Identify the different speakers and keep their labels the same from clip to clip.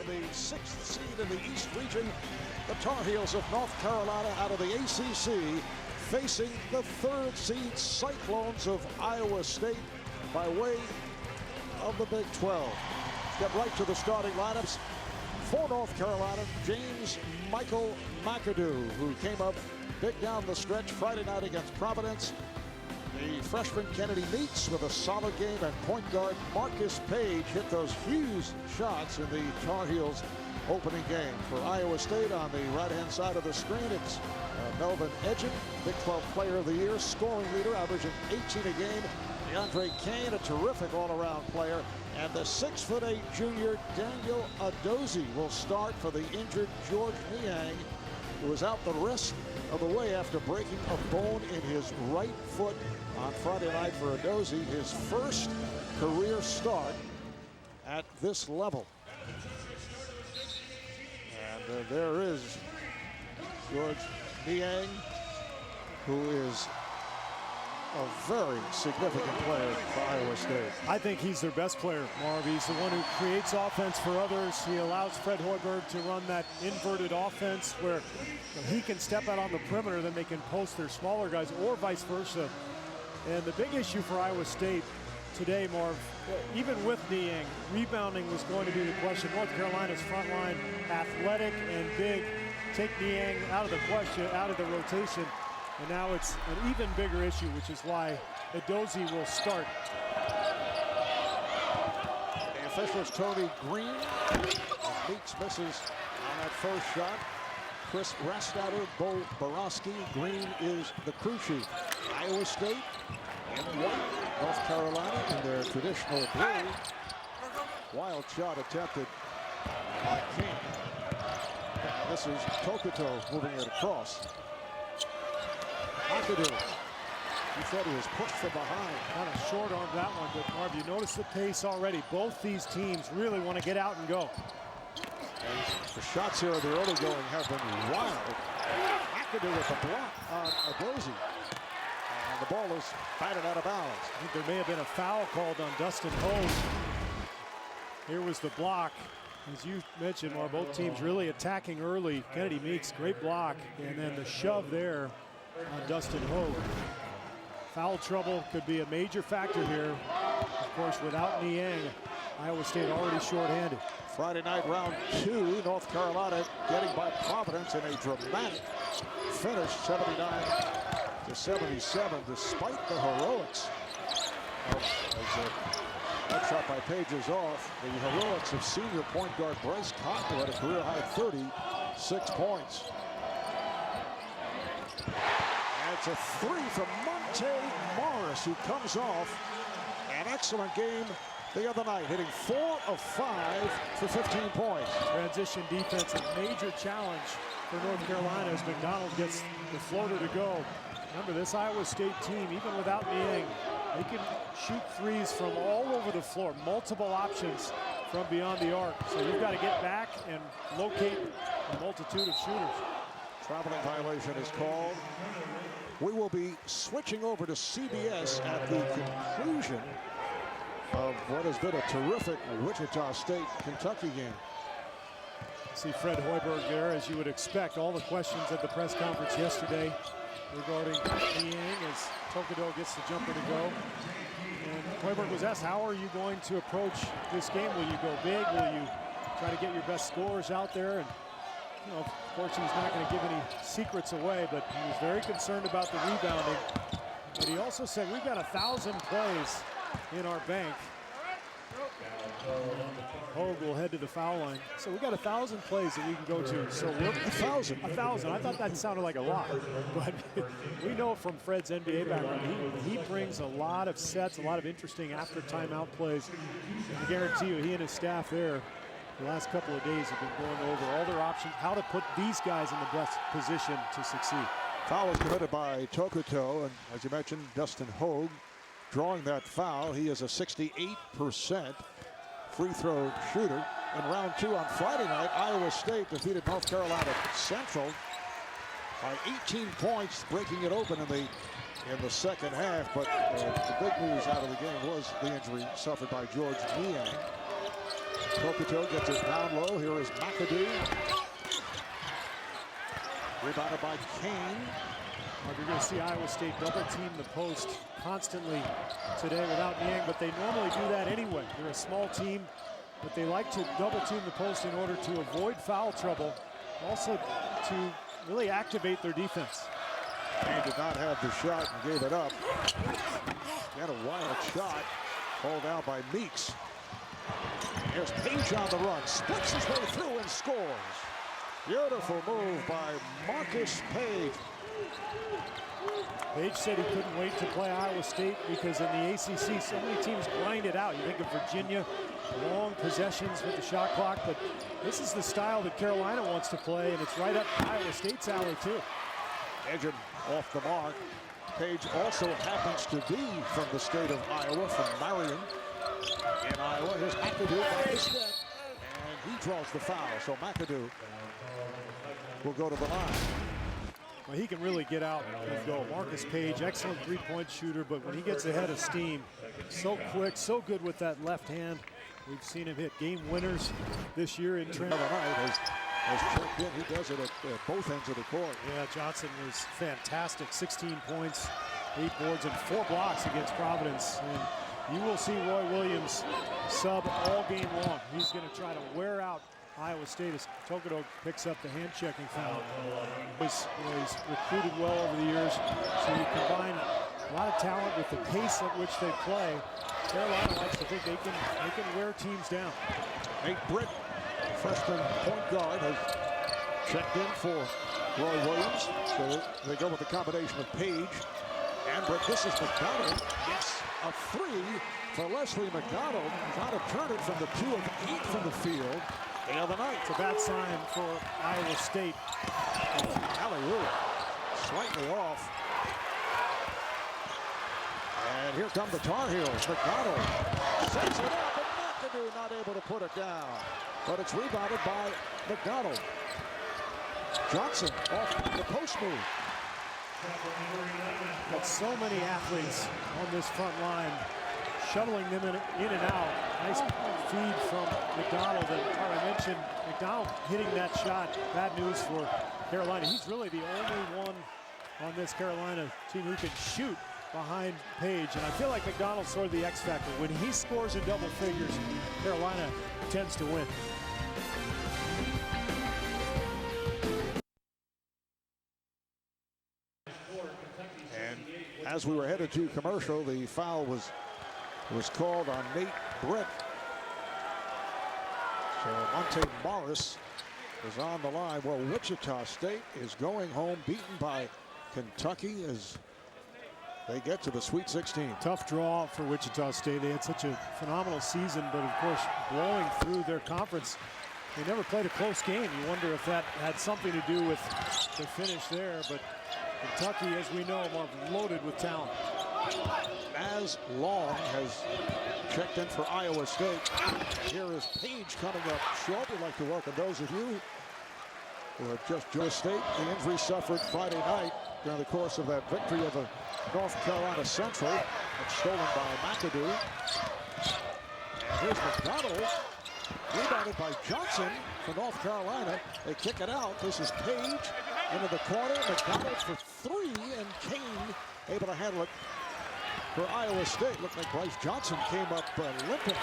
Speaker 1: for the 6th seed in the East region. The Tar Heels of North Carolina out of the ACC facing the 3rd seed Cyclones of Iowa State by way of the Big 12. Let's get right to the starting lineups. For North Carolina, James Michael McAdoo, who came up big down the stretch Friday night against Providence. The freshman Kennedy Meeks with a solid game, and point guard Marcus Paige hit those huge shots in the Tar Heels opening game. For Iowa State on the right-hand side of the screen, it's Melvin Ejim, Big 12 Player of the Year, scoring leader, averaging 18 a game. DeAndre Kane, a terrific all-around player. And the 6'8" junior Daniel Edozie will start for the injured George Niang, who was out the rest of the way after breaking a bone in his right foot on Friday night for Edozie, his first career start at this level. And there is George Niang, who is a very significant player for Iowa State.
Speaker 2: I think he's their best player, Marv. He's the one who creates offense for others. He allows Fred Hoiberg to run that inverted offense where he can step out on the perimeter, then they can post their smaller guys, or vice versa. And the big issue for Iowa State today, Marv, even with Niang, rebounding was going to be the question. North Carolina's front line, athletic and big, take Niang out of the question, out of the rotation. And now it's an even bigger issue, which is why Edozie will start.
Speaker 1: The officials, Tony Green. Meeks misses on that first shot. Chris Rastatter, Bo Borowski. Green is the crew chief. Iowa State in white. North Carolina in their traditional blue. Wild shot attempted by Kane. And this is Tokoto moving it across. McAdoo. He thought he was pushed from behind.
Speaker 2: Kind of short on that one, but Marv, you notice the pace already. Both these teams really want to get out and go.
Speaker 1: And the shots here in the early going have been wild. McAdoo with the block on Edozie. And the ball is batted out of bounds.
Speaker 2: I think there may have been a foul called on Dustin Hogue. Here was the block. As you mentioned, Marv, both teams really attacking early. Kennedy Meeks, great block. And then the shove there on Dustin Hogue. Foul trouble could be a major factor here. Of course, without Niang, Iowa State already shorthanded.
Speaker 1: Friday night, round 2, North Carolina getting by Providence in a dramatic finish, 79-77, despite the heroics. That shot by Paige is off. The heroics of senior point guard Bryce Cotton at a career-high 36 points. It's a 3 from Monte Morris, who comes off an excellent game the other night, hitting 4 of 5 for 15 points.
Speaker 2: Transition defense, a major challenge for North Carolina as McDonald gets the floater to go. Remember, this Iowa State team, even without Niang, they can shoot threes from all over the floor, multiple options from beyond the arc. So you've got to get back and locate a multitude of shooters.
Speaker 1: Traveling violation is called. We will be switching over to CBS at the conclusion of what has been a terrific Wichita State-Kentucky game.
Speaker 2: See Fred Hoiberg there, as you would expect. All the questions at the press conference yesterday regarding Niang as Tokoto gets the jumper to go. And Hoiberg was asked, how are you going to approach this game? Will you go big? Will you try to get your best scorers out there? And you know, of course, he's not going to give any secrets away, but he was very concerned about the rebounding. But he also said, we've got 1,000 plays in our bank. Hogue will head to the foul line. So we've got 1,000 plays that we can go to. So we're
Speaker 1: 1,000.
Speaker 2: 1,000. I thought that sounded like a lot, but we know from Fred's NBA background, he brings a lot of sets, a lot of interesting after timeout plays. I guarantee you, he and his staff there, the last couple of days have been going over all their options, how to put these guys in the best position to succeed.
Speaker 1: Foul was committed by Tokoto, and as you mentioned, Dustin Hogue drawing that foul. He is a 68% free throw shooter. In round 2 on Friday night, Iowa State defeated North Carolina Central by 18 points, breaking it open in the second half. But the big news out of the game was the injury suffered by George Niang. Tokoto gets it down low. Here is McAdoo. Rebounded by Kane.
Speaker 2: You're going to see Iowa State double team the post constantly today without Niang, but they normally do that anyway. They're a small team, but they like to double team the post in order to avoid foul trouble, also to really activate their defense.
Speaker 1: Kane did not have the shot and gave it up. He had a wild shot called out by Meeks. Here's Paige on the run, splits his way through and scores. Beautiful move by Marcus Paige.
Speaker 2: Paige said he couldn't wait to play Iowa State because in the ACC, so many teams grind it out. You think of Virginia, long possessions with the shot clock, but this is the style that Carolina wants to play, and it's right up Iowa State's alley, too.
Speaker 1: Ejim off the mark. Paige also happens to be from the state of Iowa, from Marion in Iowa. Here's McAdoo by the step, and he draws the foul, so McAdoo will go to the line.
Speaker 2: Well, he can really get out and go. Marcus Paige, excellent three-point shooter, but when he gets ahead of steam, so quick, so good with that left hand. We've seen him hit game winners this year in training.
Speaker 1: Has checked in. He does it at both ends of the court.
Speaker 2: Yeah, Johnson was fantastic. 16 points, 8 boards, and 4 blocks against Providence. And you will see Roy Williams sub all game long. He's going to try to wear out Iowa State as Tokoto picks up the hand-checking foul. He's recruited well over the years, so you combine a lot of talent with the pace at which they play. Carolina likes to think they can wear teams down.
Speaker 1: Nate Britt, freshman point guard, has checked in for Roy Williams. So they go with the combination of Paige and Britt. This is McDonald. Gets a 3 for Leslie McDonald. Trying to turn it from the 2 of 8 from the field. The other night.
Speaker 2: It's a bad sign for Iowa State.
Speaker 1: Alley-oop, slightly off. And here come the Tar Heels. McDonald sets it up, and McAdoo not able to put it down. But it's rebounded by McDonald. Johnson off the post move.
Speaker 2: Got so many athletes on this front line, shuttling them in and out. Nice feed from McDonald. And I mentioned McDonald hitting that shot. Bad news for Carolina. He's really the only one on this Carolina team who can shoot behind Paige. And I feel like McDonald's sort of the X factor. When he scores in double figures, Carolina tends to win.
Speaker 1: And as we were headed to commercial, the foul was called on Nate Britt. So Monte Morris is on the line. Well, Wichita State is going home, beaten by Kentucky as they get to the Sweet 16.
Speaker 2: Tough draw for Wichita State. They had such a phenomenal season, but of course, blowing through their conference, they never played a close game. You wonder if that had something to do with the finish there, but Kentucky, as we know, Marv, loaded with talent.
Speaker 1: As Long has checked in for Iowa State. Here is Paige coming up short. We'd like to welcome those of you who have just joined State. The injury suffered Friday night during the course of that victory over North Carolina Central. It's stolen by McAdoo. And here's McDonald. Rebounded by Johnson for North Carolina. They kick it out. This is Paige into the corner. McDonald for 3, and Kane able to handle it for Iowa State. Looked like Bryce Johnson came up limping.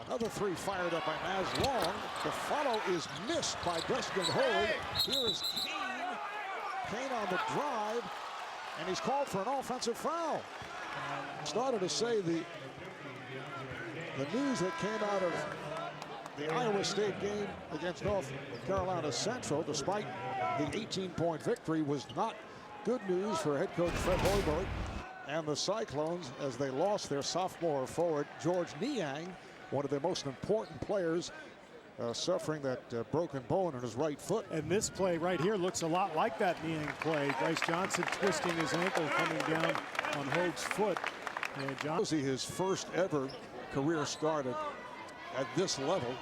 Speaker 1: Another 3 fired up by Naz Long. The follow is missed by Dustin Hogue. Here is Kane. Kane on the drive, and he's called for an offensive foul. Started to say the news that came out of the Iowa State game against North Carolina Central, despite the 18-point victory, was not good news for head coach Fred Hoiberg and the Cyclones as they lost their sophomore forward, George Niang, one of their most important players, suffering that broken bone in his right foot.
Speaker 2: And this play right here looks a lot like that Niang play. Bryce Johnson twisting his ankle coming down on Hogue's foot. And
Speaker 1: Edozie, his first ever career started at this level.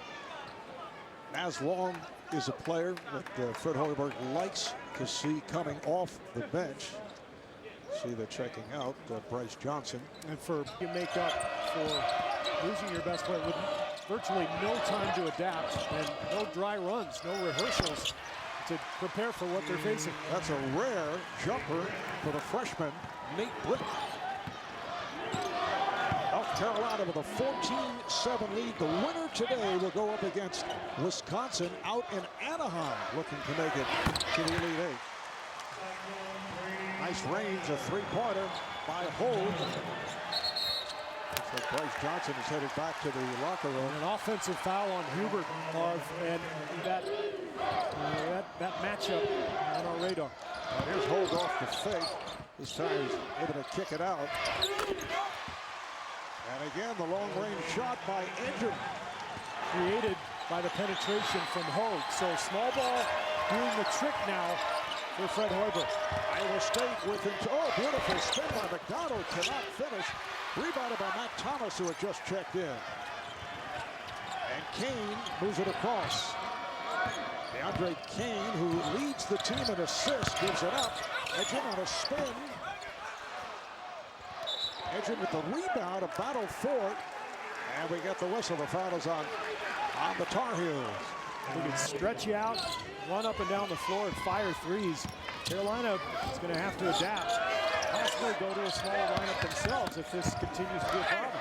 Speaker 1: Naz Long is a player that Fred Hoiberg likes to see coming off the bench. See the checking out Bryce Johnson.
Speaker 2: And for you make up for losing your best player, virtually no time to adapt and no dry runs, no rehearsals to prepare for what they're facing.
Speaker 1: That's a rare jumper for the freshman, Nate Britton. North Carolina with a 14-7 lead. The winner today will go up against Wisconsin out in Anaheim, looking to make it to the Elite Eight. Nice range, a three-pointer by Hogue. So Bryce Johnson is headed back to the locker room.
Speaker 2: An offensive foul on Hoiberg, Marv, and that matchup on our radar.
Speaker 1: Here's Hogue off the fake. This time he's able to kick it out. And again, the long-range shot by Ejim.
Speaker 2: Created by the penetration from Hogue. So small ball doing the trick now for Fred Hoiberg.
Speaker 1: Iowa State with him. Oh, beautiful spin by McDonald. Cannot finish. Rebounded by Matt Thomas, who had just checked in. And Kane moves it across. DeAndre Kane, who leads the team in assists, gives it up. Ejim on a spin. Ejim with the rebound, a battle for it. And we get the whistle. The foul is on the Tar Heels.
Speaker 2: They can stretch you out, run up and down the floor, and fire threes. Carolina is going to have to adapt. Possibly go to a smaller lineup themselves if this continues to be a problem.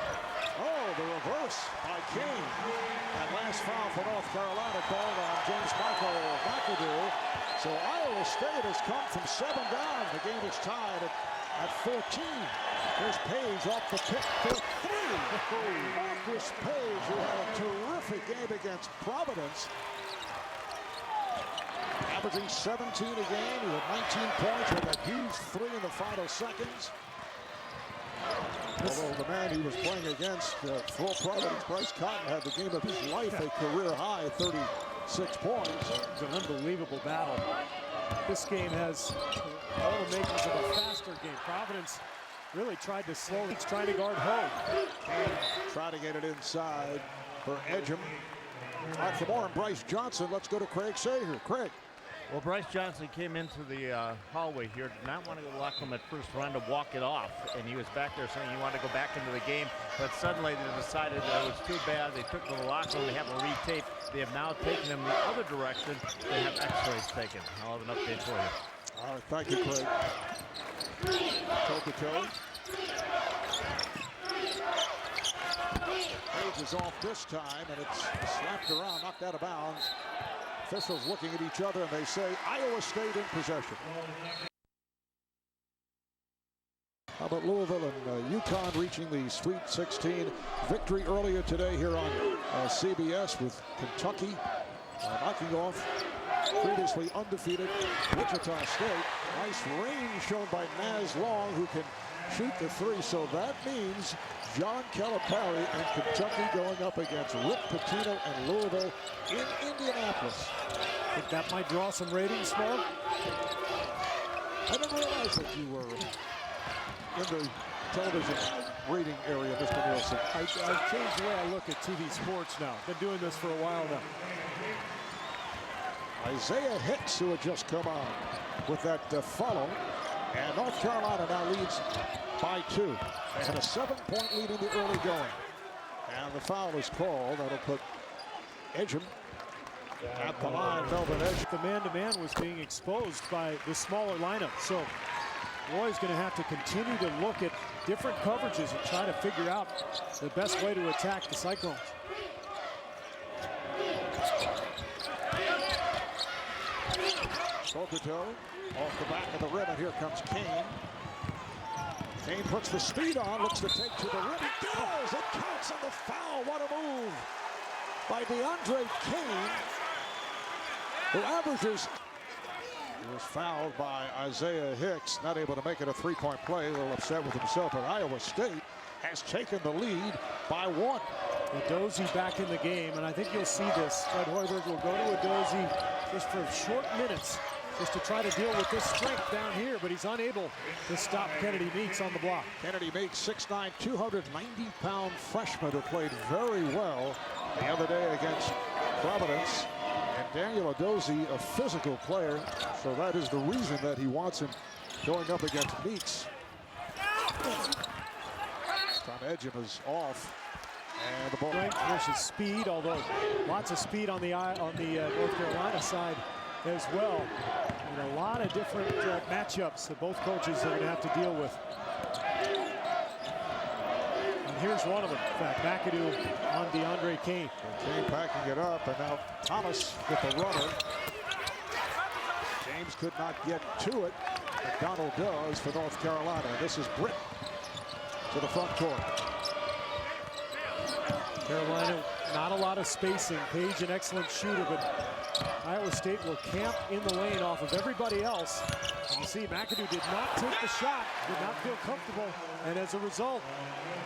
Speaker 1: Oh, the reverse by Kane. That last foul for North Carolina called on James McAdoo. So Iowa State has come from 7 down. The game is tied at 14. Here's Paige off the pick for 3. Marcus Paige, who had a terrific game against Providence. Averaging 17 a game. He had 19 points with that huge 3 in the final seconds. Although the man he was playing against for Providence, Bryce Cotton, had the game of his life, a career high 36 points.
Speaker 2: It's an unbelievable battle. This game has all the makings of a faster game. Providence really tried to slow. He's trying to guard Hogue.
Speaker 1: Try to get it inside for Ejim. All right, for more on Bryce Johnson, let's go to Craig Sager. Craig.
Speaker 3: Well, Bryce Johnson came into the hallway here, did not want to go lock him at first, trying to walk it off, and he was back there saying he wanted to go back into the game, but suddenly they decided that it was too bad. They took to the locker room, they have a retape. They have now taken him the other direction. They have x-rays taken. I'll have an update for you.
Speaker 1: All right, thank you, Craig. Tokoto. Paige is off this time, and it's slapped around, knocked out of bounds. Officials looking at each other, and they say Iowa State in possession. How about Louisville and UConn reaching the Sweet 16 victory earlier today here on CBS with Kentucky knocking off previously undefeated Wichita State. Nice range shown by Naz Long, who can shoot the 3. So that means John Calipari and Kentucky going up against Rick Pitino and Louisville in Indianapolis.
Speaker 2: Think that might draw some ratings, Marv?
Speaker 1: I didn't realize that you were in the television rating area, Mr. Nielsen.
Speaker 2: I've changed the way I look at TV sports now. Been doing this for a while now.
Speaker 1: Isaiah Hicks, who had just come on with that follow. And North Carolina now leads by 2. They had a 7-point lead in the early going. And the foul is called. That'll put Ejim at the line. Melvin Ejim.
Speaker 2: The man-to-man was being exposed by the smaller lineup. So Roy's going to have to continue to look at different coverages and try to figure out the best way to attack the Cyclones.
Speaker 1: Tokoto off the back of the rim, and here comes Kane. Kane puts the speed on, looks to take to the rim. He does! It counts on the foul. What a move by DeAndre Kane, who averages. He was fouled by Isaiah Hicks, not able to make it a 3-point play. A little upset with himself, but Iowa State has taken the lead by 1.
Speaker 2: Edozie back in the game, and I think you'll see this. Fred Hoiberg will go to Edozie just for short minutes, just to try to deal with this strength down here, but he's unable to stop Kennedy Meeks on the block.
Speaker 1: Kennedy Meeks, 6'9", 290-pound freshman who played very well the other day against Providence. And Daniel Edozie, a physical player, so that is the reason that he wants him going up against Meeks. This time Ejim is off. And the ball.
Speaker 2: Strength versus speed, although lots of speed on the North Carolina side as well. And a lot of different matchups that both coaches are going to have to deal with. And here's one of them. In fact, McAdoo on DeAndre Kane.
Speaker 1: Kane packing it up, and now Thomas with the runner. James could not get to it. McDonald does for North Carolina. This is Britt to the front court.
Speaker 2: Carolina, not a lot of spacing. Paige, an excellent shooter, but Iowa State will camp in the lane off of everybody else. And you see McAdoo did not take the shot, did not feel comfortable, and as a result,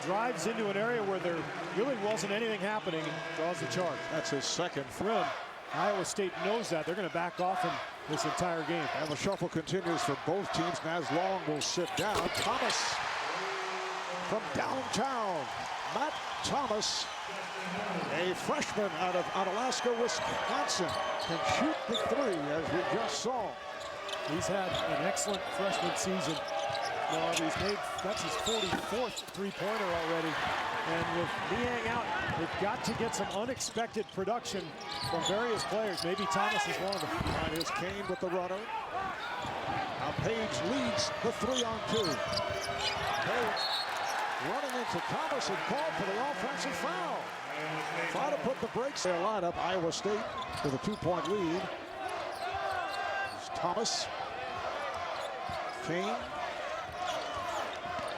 Speaker 2: drives into an area where there really wasn't anything happening and draws the charge.
Speaker 1: That's his second
Speaker 2: Thrill. Iowa State knows that. They're going to back off in this entire game.
Speaker 1: And the shuffle continues for both teams. Naz Long will sit down. Thomas from downtown. Matt Thomas, a freshman out of Onalaska, Wisconsin, can shoot the three, as we just saw.
Speaker 2: He's had an excellent freshman season. That's his 44th three-pointer already. And with Niang out, they've got to get some unexpected production from various players. Maybe Thomas is one of them.
Speaker 1: And here's Kane with the runner. Now Paige leads the 3-on-2. Paige running into Thomas and called for the offensive foul. Try to put the brakes in their lineup. Iowa State with a 2-point lead. It's Thomas. Kane.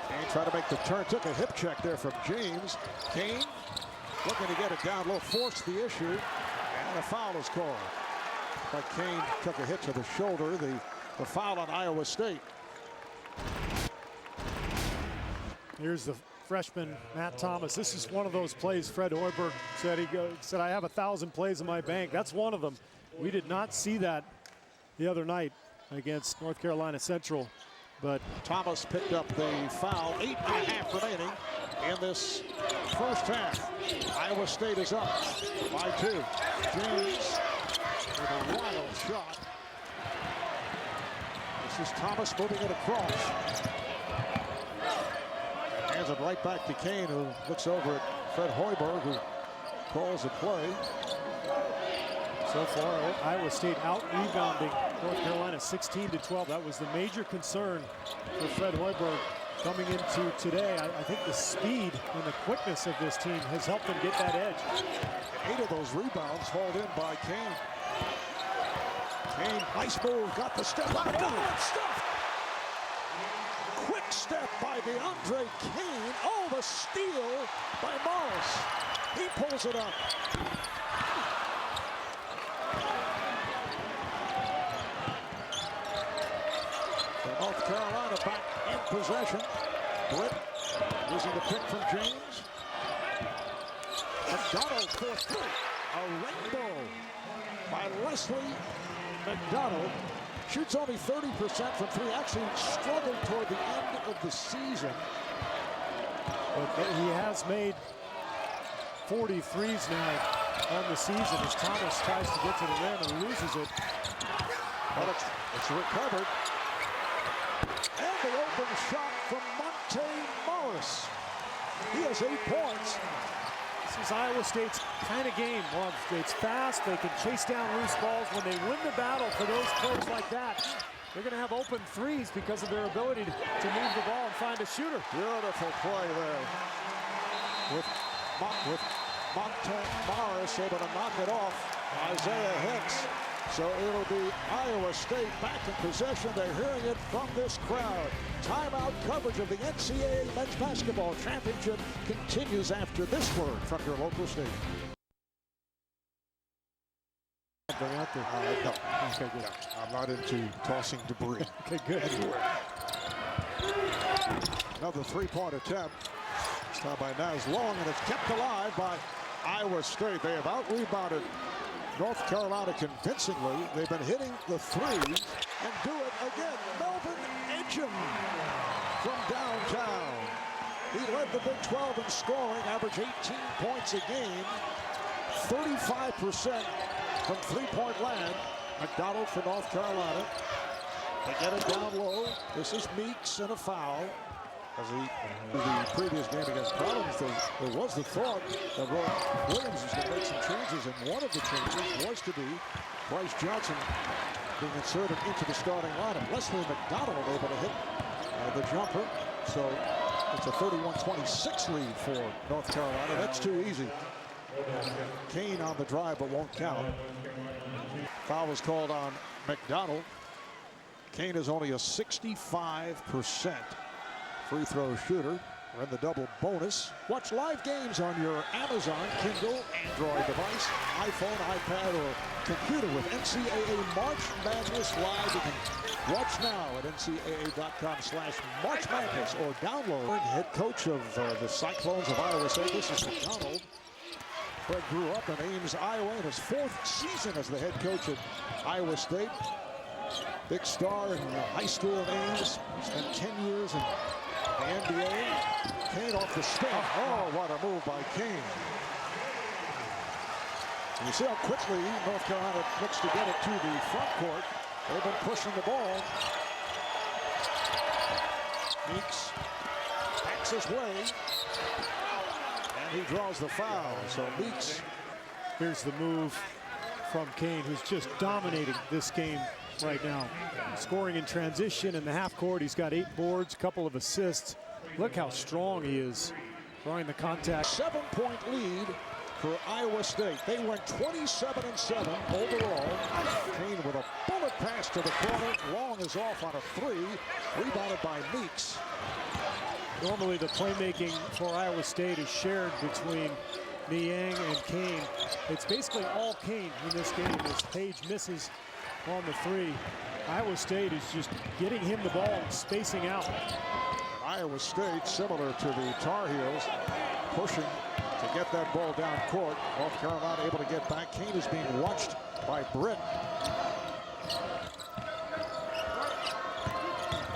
Speaker 1: Kane tried to make the turn. Took a hip check there from James. Kane looking to get it down low. Forced the issue. And a foul is called. But Kane took a hit to the shoulder. The foul on Iowa State.
Speaker 2: Here's the freshman, Matt Thomas. This is one of those plays Fred Hoiberg said. He said, I have 1,000 plays in my bank. That's one of them. We did not see that the other night against North Carolina Central. But
Speaker 1: Thomas picked up the foul. 8.5 remaining in this first half. Iowa State is up by 2. James with a wild shot. This is Thomas moving it across. Hands it right back to Kane, who looks over at Fred Hoiberg, who calls a play.
Speaker 2: So far, Iowa State out-rebounding North Carolina 16-12. That was the major concern for Fred Hoiberg coming into today. I think the speed and the quickness of this team has helped them get that edge.
Speaker 1: 8 of those rebounds hauled in by Kane. Kane, nice move, got the step out. Quick step by DeAndre Kane. Oh, the steal by Morris. He pulls it up. North Carolina back in possession. Britt using the pick from James. McDonald for 3. A rainbow by Leslie McDonald. Shoots only 30% from 3. Actually struggled toward the end of the season.
Speaker 2: But he has made 43s now on the season as Thomas tries to get to the rim and loses it.
Speaker 1: But it's recovered. And the open shot from Monte Morris. He has 8 points.
Speaker 2: This is Iowa State's kind of game. Well, it's fast. They can chase down loose balls. When they win the battle for those plays like that, they're going to have open threes because of their ability to move the ball and find a shooter.
Speaker 1: Beautiful play there. With Monte Morris able to knock it off Isaiah Hicks. So it'll be Iowa State back in possession. They're hearing it from this crowd. Timeout coverage of the NCAA Men's Basketball Championship continues after this word from your local station.
Speaker 2: No.
Speaker 1: Okay, good. I'm not into tossing debris.
Speaker 2: Okay, good.
Speaker 1: Another 3-point attempt. This time by Naz Long, and it's kept alive by Iowa State. They have out-rebounded North Carolina convincingly. They've been hitting the threes and do it again. Melvin Ejim from downtown. He led the Big 12 in scoring, averaged 18 points a game, 35% from 3-point land. McDonald for North Carolina. They get it down low. This is Meeks and a foul. As the previous game against Providence, there was the thought that Williams was going to make some changes, and one of the changes was to be Bryce Johnson being inserted into the starting lineup. Leslie McDonald able to hit the jumper, so it's a 31-26 lead for North Carolina. That's too easy. Kane on the drive, but won't count. Foul was called on McDonald. Kane is only a 65% free throw shooter. We're in the double bonus. Watch live games on your Amazon, Kindle, Android device, iPhone, iPad, or computer with NCAA March Madness Live. You can watch now at ncaa.com/March Madness or download. Head coach of the Cyclones of Iowa State. This is McDonald. Fred grew up in Ames, Iowa, in his 4th season as the head coach at Iowa State. Big star in high school in Ames. Spent 10 years in the NBA. Kane off the step. Oh, what a move by Kane. And you see how quickly North Carolina looks to get it to the front court. They've been pushing the ball. Meeks backs his way. And he draws the foul. So Meeks.
Speaker 2: Here's the move from Kane, who's just dominating this game right now. Scoring in transition in the half court. He's got 8 boards, a couple of assists. Look how strong he is drawing the contact.
Speaker 1: 7-point lead for Iowa State. They went 27-7 overall. Kane with a bullet pass to the corner. Long is off on a 3. Rebounded by Meeks.
Speaker 2: Normally the playmaking for Iowa State is shared between Niang and Kane. It's basically all Kane in this game as Paige misses on the 3. Iowa State is just getting him the ball and spacing out.
Speaker 1: Iowa State, similar to the Tar Heels, pushing to get that ball down court. North Carolina able to get back. Kane is being watched by Britt.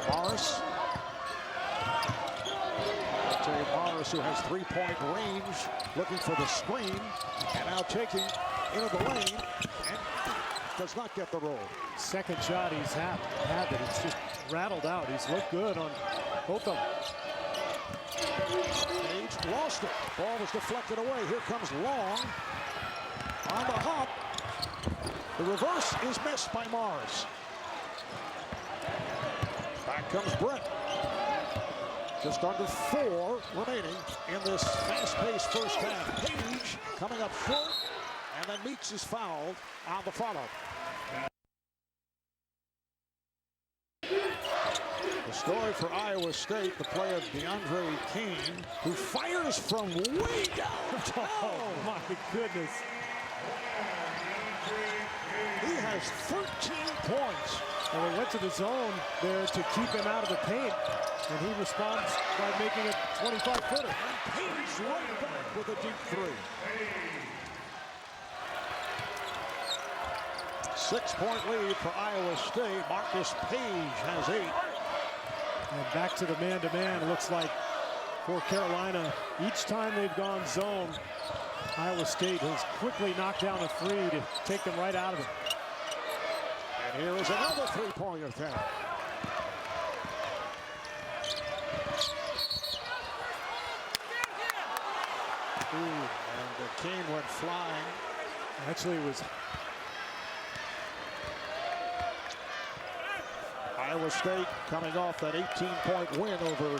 Speaker 1: Morris. Morris, who has 3-point range, looking for the screen, and now taking into the lane, and does not get the roll.
Speaker 2: Second shot he's had it. It's just rattled out. He's looked good on both of them.
Speaker 1: Paige lost it. Ball was deflected away. Here comes Long on the hop. The reverse is missed by Mars. Back comes Brett. Just under 4 remaining in this fast-paced first half. Paige coming up short, and then Meeks is fouled on the follow. The story for Iowa State, the play of DeAndre Kane, who fires from way downtown.
Speaker 2: Oh, my goodness.
Speaker 1: He has 13 points.
Speaker 2: Well, they went to the zone there to keep him out of the paint, and he responds by making a 25-footer.
Speaker 1: And Paige right back with a deep 3. 6-point lead for Iowa State. Marcus Paige has 8.
Speaker 2: And back to the man-to-man. Looks like for Carolina, each time they've gone zone, Iowa State has quickly knocked down a 3 to take them right out of it.
Speaker 1: And here is another 3-pointer attempt. And Kane went flying.
Speaker 2: Actually, it was
Speaker 1: Iowa State coming off that 18-point win over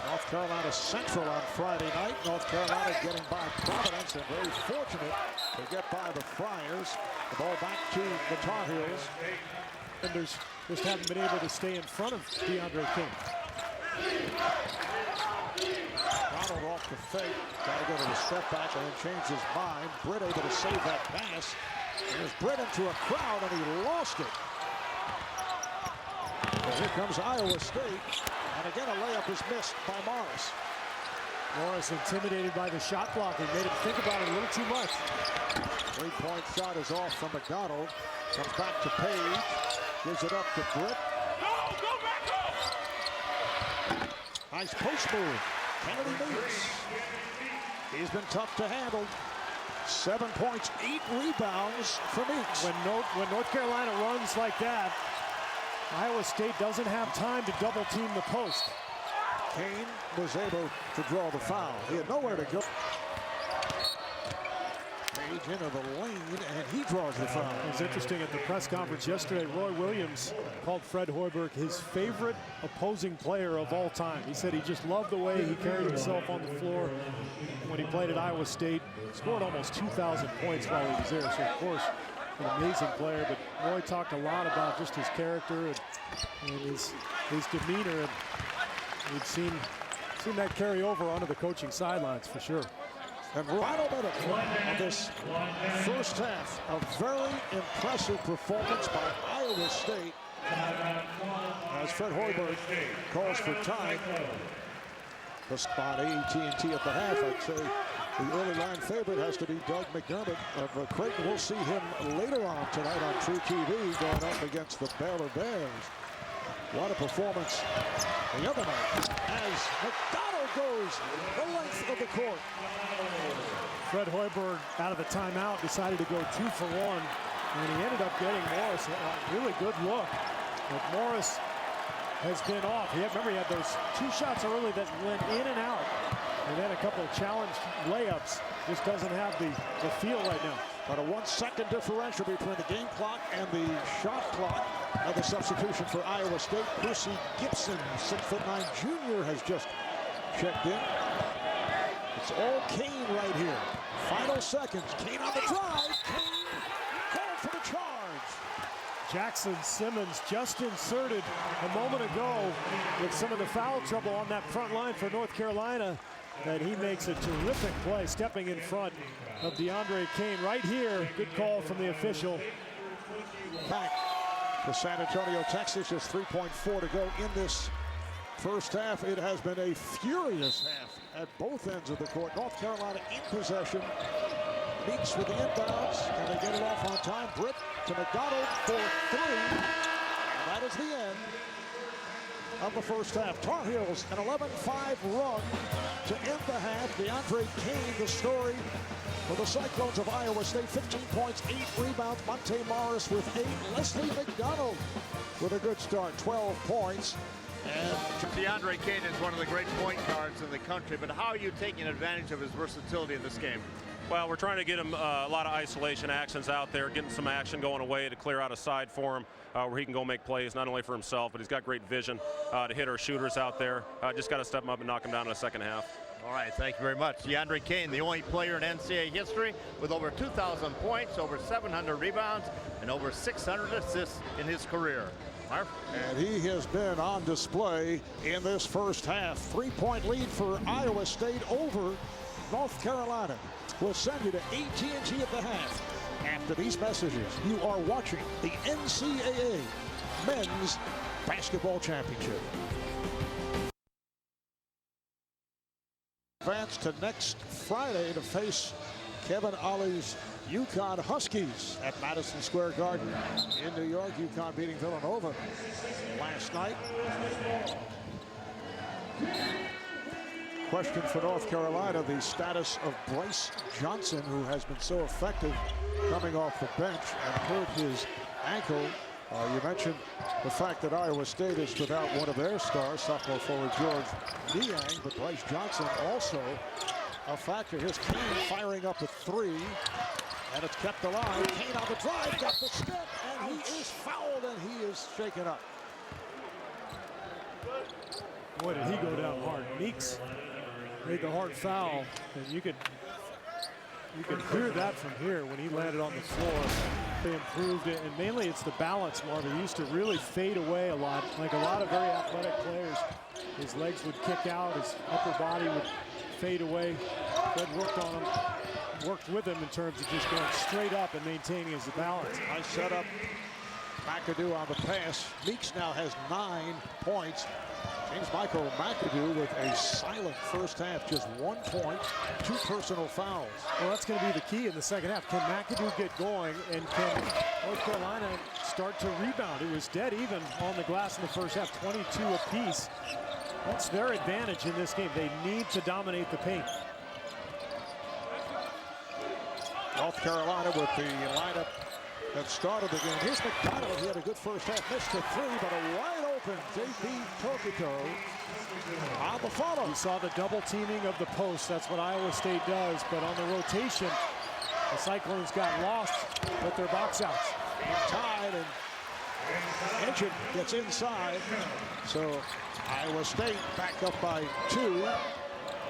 Speaker 1: North Carolina Central on Friday night. North Carolina getting by Providence and very fortunate to get by the Friars. The ball back to the Tar Heels.
Speaker 2: And just haven't been able to stay in front of DeAndre King.
Speaker 1: Donald off the fake. Got to go to the step back and then change his mind. Britt able to save that pass. And there's Britt into a crowd and he lost it. And here comes Iowa State. And again, a layup is missed by Morris.
Speaker 2: Morris intimidated by the shot blocking. Made him think about it a little too much.
Speaker 1: 3-point shot is off from McDonald. Comes back to Paige. Gives it up to Britt.
Speaker 4: Go back, go!
Speaker 1: Nice post move. Kennedy Meeks. He's been tough to handle. 7 points, 8 rebounds for Meeks.
Speaker 2: When North Carolina runs like that, Iowa State doesn't have time to double team the post.
Speaker 1: Kane was able to draw the foul. He had nowhere to go. Paige into the lane, and he draws the foul.
Speaker 2: It was interesting at the press conference yesterday. Roy Williams called Fred Hoiberg his favorite opposing player of all time. He said he just loved the way he carried himself on the floor when he played at Iowa State. Scored almost 2,000 points while he was there. So, of course, an amazing player. But Roy talked a lot about just his character and his demeanor. And we've seen that carry over onto the coaching sidelines for sure.
Speaker 1: And right about it on this first half, a very impressive performance by Iowa State. As Fred Hoiberg calls for time. The spot AT&T at the half, I'd say the early line favorite has to be Doug McDermott of Creighton. We'll see him later on tonight on True TV going up against the Baylor Bears. What a performance the other night as McDonald goes the length of the court.
Speaker 2: Fred Hoiberg out of the timeout decided to go 2 for 1, and he ended up getting Morris a really good look. But Morris has been off. Remember, he had those 2 shots early that went in and out, and then a couple of challenged layups. Just doesn't have the feel right now.
Speaker 1: But a 1 second differential between the game clock and the shot clock. Another substitution for Iowa State. Percy Gibson, 6'9" junior, has just checked in. It's all Kane right here. Final seconds. Kane on the drive. Kane called for the charge.
Speaker 2: Jackson Simmons just inserted a moment ago with some of the foul trouble on that front line for North Carolina. And he makes a terrific play, stepping in front of DeAndre Kane right here. Good call from the official.
Speaker 1: Back to San Antonio, Texas. Just 3.4 to go in this first half. It has been a furious half at both ends of the court. North Carolina in possession. Meeks with the inbounds. Can they get it off on time? Britt to McDonald for 3. And that is the end of the first half. Tar Heels an 11-5 run to end the half. DeAndre Kane, the story for the Cyclones of Iowa State. 15 points, 8 rebounds. Monte Morris with 8. Leslie McDonald with a good start, 12 points. And
Speaker 3: DeAndre Kane is one of the great point guards in the country, but how are you taking advantage of his versatility in this game?
Speaker 5: Well, we're trying to get him a lot of isolation actions out there, getting some action going away to clear out a side for him where he can go make plays, not only for himself, but he's got great vision to hit our shooters out there. Just got to step him up and knock him down in the second half.
Speaker 3: All right, thank you very much. DeAndre Kane, the only player in NCAA history with over 2,000 points, over 700 rebounds, and over 600 assists in his career. Marv?
Speaker 1: And he has been on display in this first half. 3-point lead for Iowa State over North Carolina. We'll send you to AT&T at the half. After these messages, you are watching the NCAA Men's Basketball Championship. Advance to next Friday to face Kevin Ollie's UConn Huskies at Madison Square Garden in New York. UConn beating Villanova last night. Question for North Carolina, the status of Bryce Johnson, who has been so effective coming off the bench and hurt his ankle. You mentioned the fact that Iowa State is without one of their stars, sophomore forward George Niang, but Bryce Johnson also a factor. Here's Kane firing up a 3, and it's kept alive. Kane on the drive, got the step, and he is fouled, and he is shaken up.
Speaker 2: Boy, did he go down hard. Meeks made the hard foul, and you could hear that from here when he landed on the floor. They improved it, and mainly it's the balance, Marv. He used to really fade away a lot, like a lot of very athletic players. His legs would kick out, his upper body would fade away. Fred worked on him, worked with him in terms of just going straight up and maintaining his balance.
Speaker 1: Nice setup. McAdoo on the pass. Meeks now has 9 points. James Michael McAdoo with a silent first half, just 1 point, 2 personal fouls.
Speaker 2: Well, that's going to be the key in the second half. Can McAdoo get going, and can North Carolina start to rebound? It was dead even on the glass in the first half, 22 apiece. That's their advantage in this game. They need to dominate the paint.
Speaker 1: North Carolina with the lineup that started the game. Here's McDonald. He had a good first half. Missed the three, but a wide open J.P. Tokoto on the follow.
Speaker 2: You saw the double teaming of the post. That's what Iowa State does. But on the rotation, the Cyclones got lost with their box outs.
Speaker 1: Tied, and Ejim gets inside. So Iowa State back up by 2.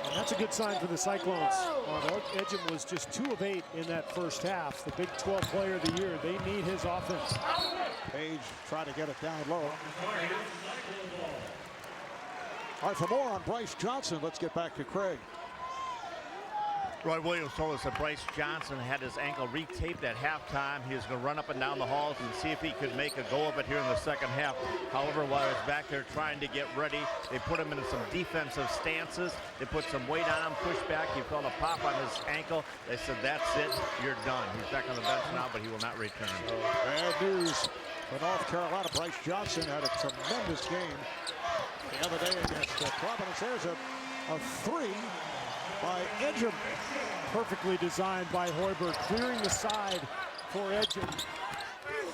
Speaker 2: And that's a good sign for the Cyclones. Ejim was just 2 of 8 in that first half. The Big 12 player of the year. They need his offense.
Speaker 1: Paige trying to get it down low. All right, for more on Bryce Johnson, let's get back to Craig.
Speaker 3: Roy Williams told us that Bryce Johnson had his ankle retaped at halftime. He was going to run up and down the halls and see if he could make a go of it here in the second half. However, while he was back there trying to get ready, they put him into some defensive stances. They put some weight on him, pushed back. He felt a pop on his ankle. They said, that's it, you're done. He's back on the bench now, but he will not return.
Speaker 1: Bad news for North Carolina. Bryce Johnson had a tremendous game the other day against Providence. There's a 3 by Ejim.
Speaker 2: Perfectly designed by Hoiberg, clearing the side for Ejim,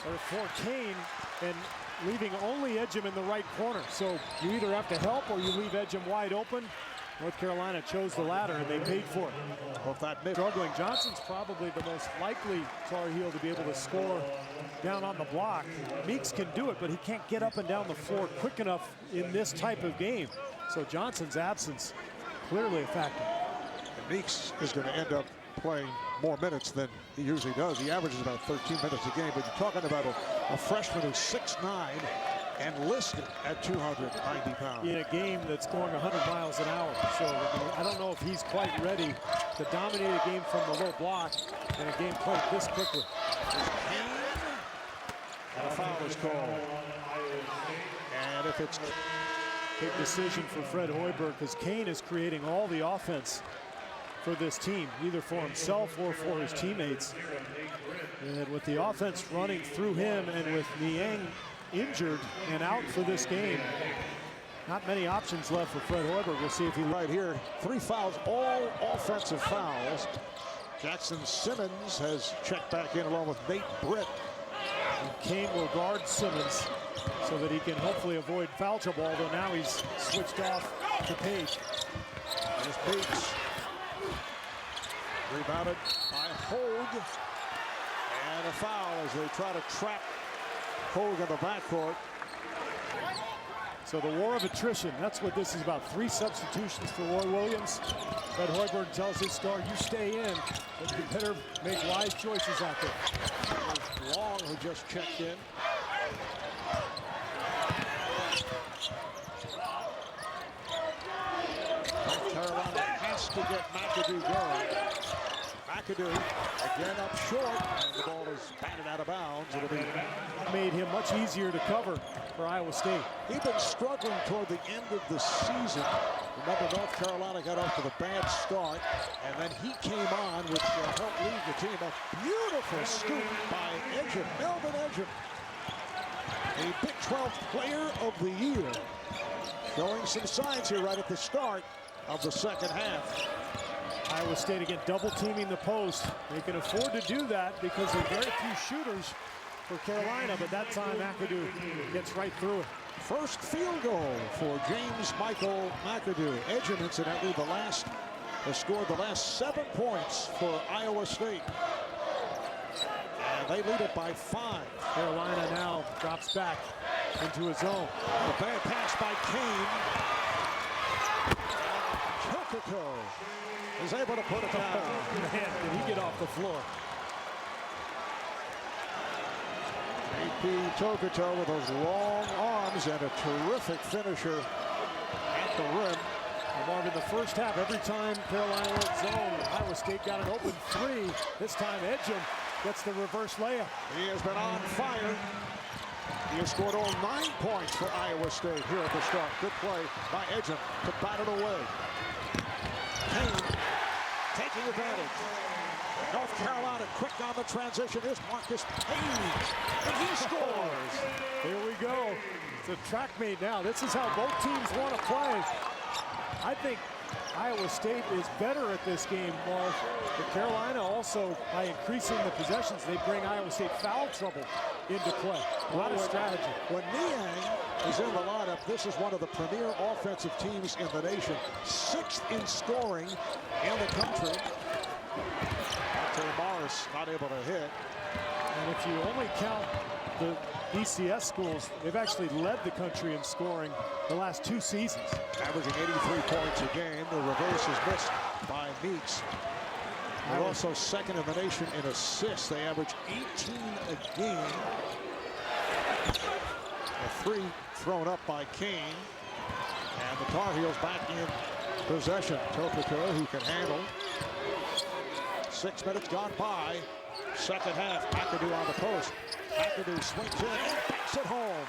Speaker 2: or for Kane, and leaving only Ejim in the right corner. So you either have to help or you leave Ejim wide open. North Carolina chose the latter, and they paid for it.
Speaker 1: Well, that
Speaker 2: struggling. Johnson's probably the most likely Tar Heel to be able to score down on the block. Meeks can do it, but he can't get up and down the floor quick enough in this type of game. So Johnson's absence clearly a factor.
Speaker 1: Meeks is going to end up playing more minutes than he usually does. He averages about 13 minutes a game, but you're talking about a freshman who's 6'9" and listed at 290 pounds.
Speaker 2: In a game that's going 100 miles an hour. So I don't know if he's quite ready to dominate a game from the low block in a game played this quickly.
Speaker 1: And a foul is called. And if it's
Speaker 2: big decision for Fred Hoiberg, because Kane is creating all the offense for this team, either for himself or for his teammates. And with the offense running through him and with Niang injured and out for this game, not many options left for Fred Hoiberg. We'll see if he...
Speaker 1: Right here, 3 fouls, all offensive fouls. Jackson Simmons has checked back in along with Nate Britt.
Speaker 2: And Kane will guard Simmons so that he can hopefully avoid foul trouble, although now he's switched off to Paige.
Speaker 1: There's Meeks. Rebounded by Hogue. And a foul as they try to trap Hogue in the backcourt.
Speaker 2: So the war of attrition, that's what this is about. 3 substitutions for Roy Williams. Fred Hoiberg tells his star, you stay in, but you better make wise choices out there.
Speaker 1: There's Long, who just checked in. North Carolina has to get McAdoo going. McAdoo again up short, and the ball is batted out of bounds. It'll be
Speaker 2: made him much easier to cover for Iowa State.
Speaker 1: He'd been struggling toward the end of the season. Remember, North Carolina got off to the bad start, and then he came on, which helped lead the team. A beautiful scoop by Ejim, Melvin Ejim, the Big 12 Player of the Year, showing some signs here right at the start of the second half.
Speaker 2: Iowa State again double teaming the post. They can afford to do that because there are very few shooters for Carolina, but that time McAdoo gets right through it.
Speaker 1: First field goal for James Michael McAdoo. Ejim, incidentally, has scored the last 7 points for Iowa State. And they lead it by 5.
Speaker 2: Carolina now drops back into his zone.
Speaker 1: The bad pass by Kane. Tokoto is able to put it down.
Speaker 2: Man, did he get off the floor.
Speaker 1: J.P. Tokoto with those long arms and a terrific finisher at the rim.
Speaker 2: And Marv, in the first half, every time Carolina went zone, Iowa State got an open 3. This time Ejim gets the reverse layup.
Speaker 1: He has been on fire. He has scored all 9 points for Iowa State here at the start. Good play by Ejim to bat it away. Kane taking advantage. North Carolina quick on the transition. Here's Marcus Paige, and he scores.
Speaker 2: Here we go. It's a track meet now. This is how both teams want to play. I think Iowa State is better at this game, Marv. But Carolina also, by increasing the possessions, they bring Iowa State foul trouble into play. A lot of strategy.
Speaker 1: When Niang is in the lineup, this is one of the premier offensive teams in the nation. 6th in scoring in the country. Morris not able to hit.
Speaker 2: And if you only count the BCS schools, they've actually led the country in scoring the last 2 seasons.
Speaker 1: Averaging 83 points a game. The reverse is missed by Meeks. They're also 2nd in the nation in assists. They average 18 a game. A 3 thrown up by Kane. And the Tar Heels back in possession. Tokoto, who can handle. 6 minutes gone by. Second half, McAdoo on the post. McAdoo swings in and backs it home.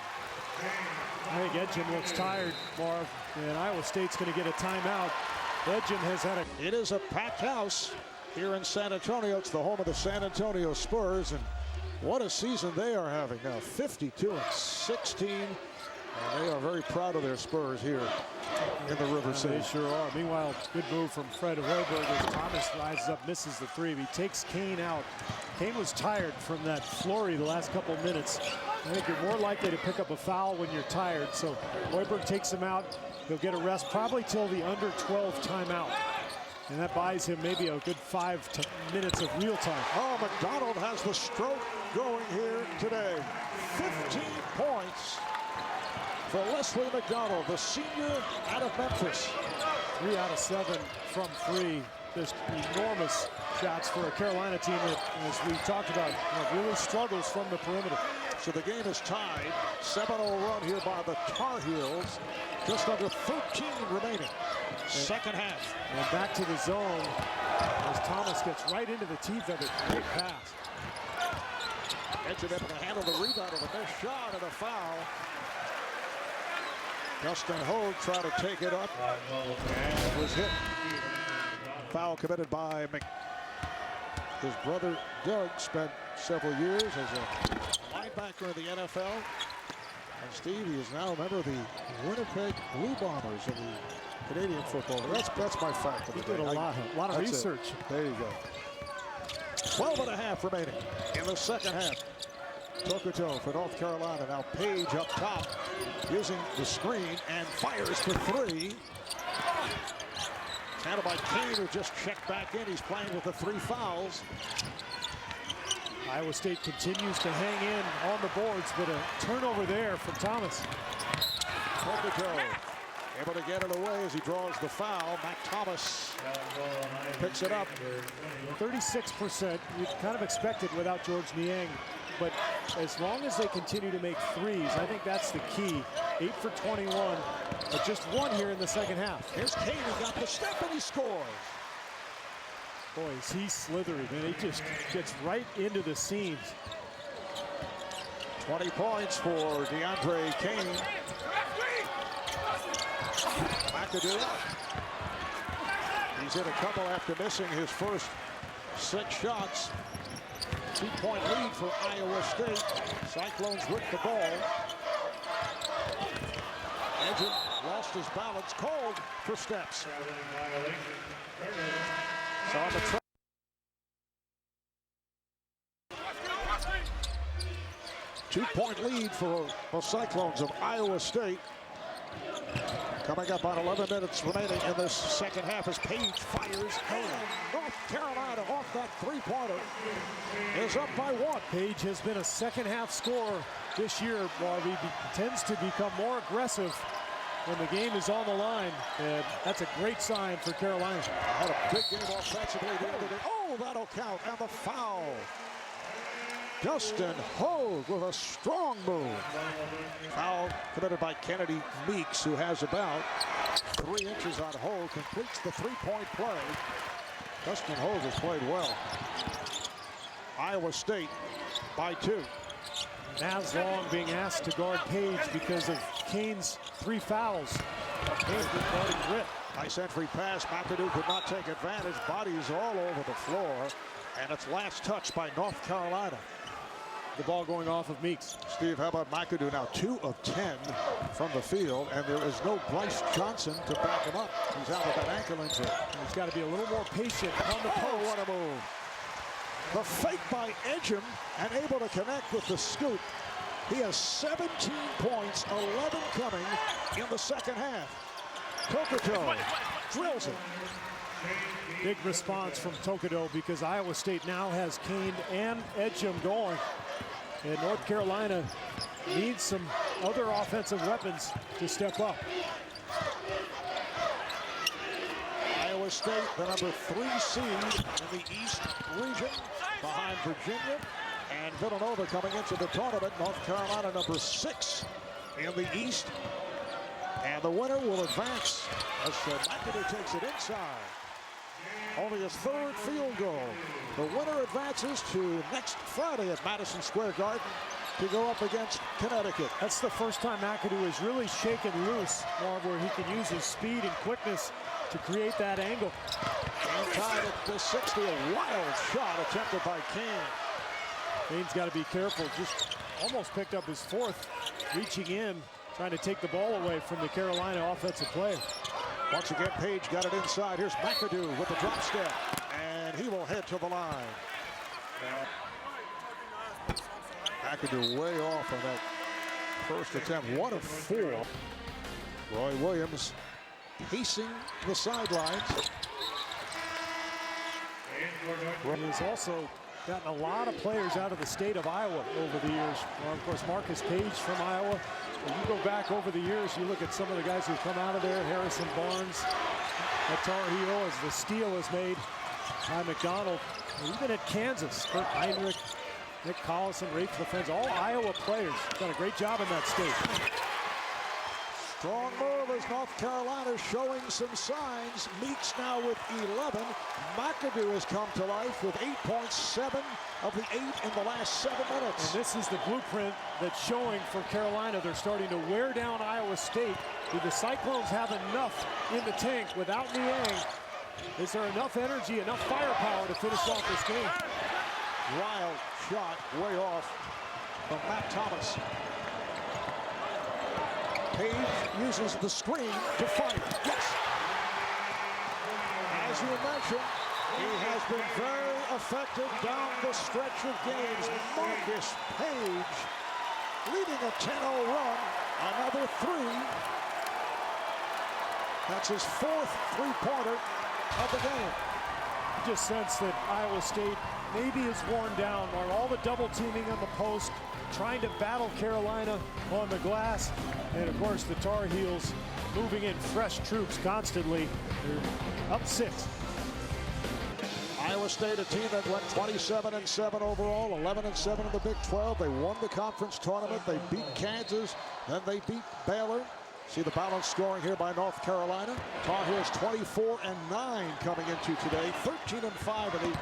Speaker 2: I think Ejim looks tired, Marv, and Iowa State's going to get a timeout. Ejim has had a...
Speaker 1: It is a packed house here in San Antonio. It's the home of the San Antonio Spurs, and what a season they are having now. 52-16, and they are very proud of their Spurs here in the River City.
Speaker 2: They sure are. Meanwhile, good move from Fred Hoiberg as Thomas rises up, misses the 3. He takes Kane out. Kane was tired from that flurry the last couple minutes. I think you're more likely to pick up a foul when you're tired. So Hoiberg takes him out. He'll get a rest probably till the under 12 timeout. And that buys him maybe a good 5 minutes of real time.
Speaker 1: Oh, McDonald has the stroke going here today. 15 points for Leslie McDonald, the senior out of Memphis.
Speaker 2: 3 out of 7 from 3. Just enormous shots for a Carolina team that, as we talked about, really struggles from the perimeter.
Speaker 1: So the game is tied. 7-0 run here by the Tar Heels. Just under 13 remaining. Second half.
Speaker 2: And back to the zone as Thomas gets right into the teeth of it. Great pass.
Speaker 1: Ejim able to handle the rebound with a missed shot and a foul. Dustin Hogue tried to take it up and was hit. Foul committed by his brother Doug. Spent several years as a linebacker in the NFL. And Steve, he is now a member of the Winnipeg Blue Bombers of the Canadian football. That's my fact of the day.
Speaker 2: Did a lot of research.
Speaker 1: There you go. 12.5 remaining in the second half. Tokoto for North Carolina. Now Paige up top using the screen and fires for 3. Handled by Kane, who just checked back in. He's playing with the 3 fouls.
Speaker 2: Iowa State continues to hang in on the boards, but a turnover there from Thomas.
Speaker 1: Tokoto able to get it away as he draws the foul. Mac Thomas picks it up.
Speaker 2: 36%. You kind of expected without George Niang. But as long as they continue to make 3s, I think that's the key. 8 for 21, but just 1 here in the second half.
Speaker 1: Here's Kane, he got the step and he scores.
Speaker 2: Boy, is he slithery, man. He just gets right into the seams.
Speaker 1: 20 points for DeAndre Kane. McAdoo. He's hit a couple after missing his first 6 shots. 2-point lead for Iowa State. Cyclones with the ball. Ejim lost his balance, called for steps. So on the 2-point lead for the Cyclones of Iowa State. Coming up on 11 minutes remaining in this second half as Paige fires home. North Carolina off that 3-pointer is up by 1.
Speaker 2: Paige has been a second half scorer this year, Marv. He tends to become more aggressive when the game is on the line. And that's a great sign for Carolina.
Speaker 1: Had a big game offensively the other day. Oh, that'll count. And the foul. Dustin Hogue with a strong move. Foul committed by Kennedy Meeks, who has about 3 inches on Hogue, completes the 3-point play. Dustin Hogue has played well. Iowa State by 2.
Speaker 2: Naz Long being asked to guard Paige because of Kane's 3 fouls. Kane's been guarding Grit.
Speaker 1: Nice entry pass. McAdoo could not take advantage. Bodies all over the floor. And it's last touch by North Carolina.
Speaker 2: The ball going off of Meeks.
Speaker 1: Steve, how about McAdoo now 2 of 10 from the field, and there is no Bryce Johnson to back him up. He's out with that ankle injury.
Speaker 2: He's got to be a little more patient on the post.
Speaker 1: Oh, what a move. The fake by Ejim and able to connect with the scoop. He has 17 points, 11 coming in the second half. Tokoto drills it.
Speaker 2: Big response from Tokoto because Iowa State now has Kane and Ejim going. And North Carolina needs some other offensive weapons to step up.
Speaker 1: Iowa State, the number 3 seed in the East region, behind Virginia and Villanova coming into the tournament. North Carolina, number 6 in the East. And the winner will advance as McAdoo takes it inside. Only his 3rd field goal. The winner advances to next Friday at Madison Square Garden to go up against Connecticut.
Speaker 2: That's the first time McAdoo is really shaken loose, Marv, where he can use his speed and quickness to create that angle.
Speaker 1: And tied at the 60, a wild shot attempted by Kane.
Speaker 2: Kane's got to be careful. Just almost picked up his 4th, reaching in, trying to take the ball away from the Carolina offensive player.
Speaker 1: Once again, Paige got it inside. Here's McAdoo with the drop step, and he will head to the line. McAdoo way off on that first attempt. 1 of 4. Roy Williams pacing the sidelines.
Speaker 2: He's also gotten a lot of players out of the state of Iowa over the years. Well, of course, Marcus Paige from Iowa. When you go back over the years, you look at some of the guys who've come out of there. Harrison Barnes, at Tar Heel, as the steal is made by McDonald. And even at Kansas, Kurt Heinrich, Nick Collison, Rafe LaFrance, all Iowa players. Done a great job in that state.
Speaker 1: Strong move as North Carolina showing some signs. Meeks now with 11. McAdoo has come to life with 8 points, 7 of the 8 in the last 7 minutes.
Speaker 2: And this is the blueprint that's showing for Carolina. They're starting to wear down Iowa State. Do the Cyclones have enough in the tank without Niang? Is there enough energy, enough firepower to finish off this game?
Speaker 1: Wild shot way off from Matt Thomas. Paige uses the screen to fight. Yes! As you mentioned, he has been very effective down the stretch of games. Marcus Paige leading a 10-0 run. Another 3. That's his 4th three-pointer of the game.
Speaker 2: Just sense that Iowa State maybe is worn down on all the double teaming on the post, trying to battle Carolina on the glass. And of course, the Tar Heels moving in fresh troops constantly. They're up 6.
Speaker 1: Iowa State, a team that went 27-7 overall, 11-7 in the Big 12. They won the conference tournament. They beat Kansas, then they beat Baylor. See the balance scoring here by North Carolina. Tar Heels 24-9 coming into today, 13-5 in the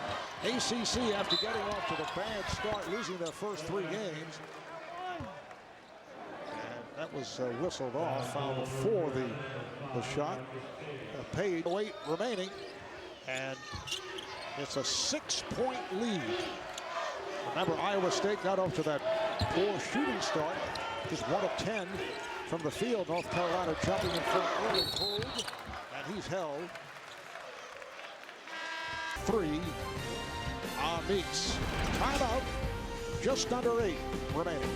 Speaker 1: ACC after getting off to the bad start, losing their first 3 games. And that was whistled off, foul for the shot. Paige, 8 remaining, and it's a 6-point lead. Remember, Iowa State got off to that poor shooting start, just 1 of 10 from the field. North Carolina jumping in front early. Hogue, and he's held. 3 on Meeks. Timeout. Just under 8 remaining.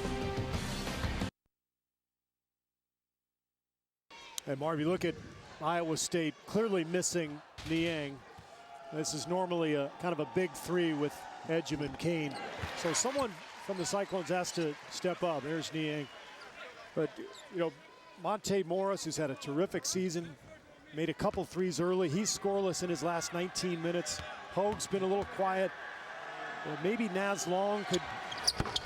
Speaker 2: And Marv, you look at Iowa State clearly missing Niang. This is normally a kind of a big 3 with Ejim and Kane. So someone from the Cyclones has to step up. There's Niang. But, you know, Monte Morris, who's had a terrific season, made a couple 3s early. He's scoreless in his last 19 minutes. Hogue's been a little quiet. Maybe Naz Long could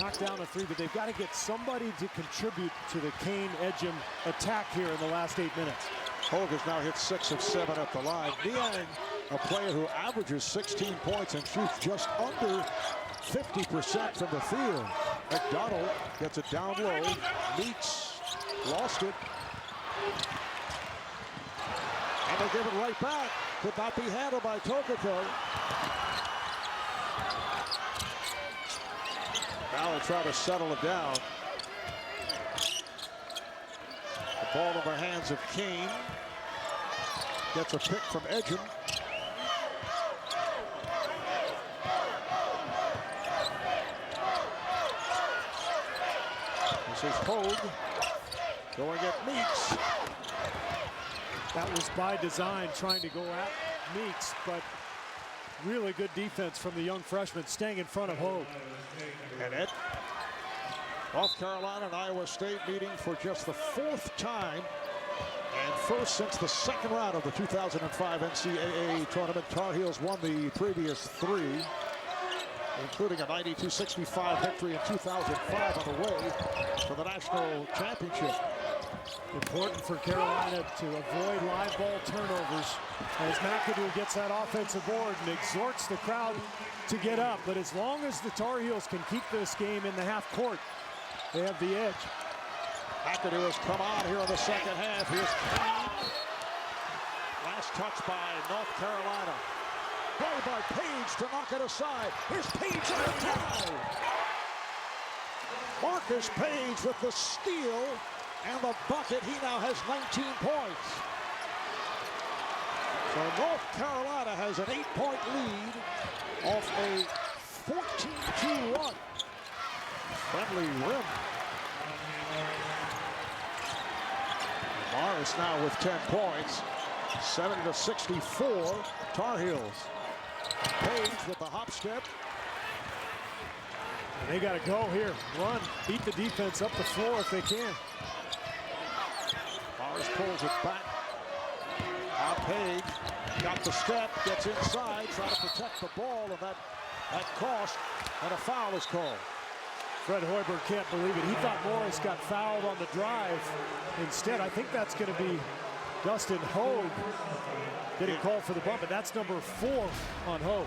Speaker 2: knock down a 3, but they've got to get somebody to contribute to the Kane-Ejim attack here in the last 8 minutes.
Speaker 1: Hogue has now hit 6 of 7 at the line. Niang, a player who averages 16 points and shoots just under 50% from the field. McDonald gets it down low. Meeks lost it. And they give it right back. Could not be handled by Tokoto. Now they'll try to settle it down. The ball in the hands of Kane. Gets a pick from Ejim. This is Hogue going at Meeks.
Speaker 2: That was by design, trying to go at Meeks, but really good defense from the young freshman staying in front of Hogue.
Speaker 1: And North Carolina and Iowa State meeting for just the 4th time and first since the 2nd round of the 2005 NCAA tournament. Tar Heels won the previous 3, including a 92-65 victory in 2005 on the way to the national championship.
Speaker 2: Important for Carolina to avoid live ball turnovers as McAdoo gets that offensive board and exhorts the crowd to get up. But as long as the Tar Heels can keep this game in the half court, they have the edge.
Speaker 1: McAdoo has come on here in the second half. Here's Kane. Last touch by North Carolina. Play by Paige to knock it aside. Here's Paige on the tie. Marcus Paige with the steal and the bucket. He now has 19 points. So North Carolina has an 8-point lead off a 14-2 run. Friendly rim. Morris now with 10 points. 70-64 Tar Heels. Paige with the hop step.
Speaker 2: They got to go here. Run. Beat the defense up the floor if they can.
Speaker 1: Morris pulls it back. Now Paige got the step, gets inside, trying to protect the ball, and that cost, and a foul is called.
Speaker 2: Fred Hoiberg can't believe it. He thought Morris got fouled on the drive. Instead, I think that's going to be Dustin Hogue getting called for the bump, and that's number 4 on Hogue.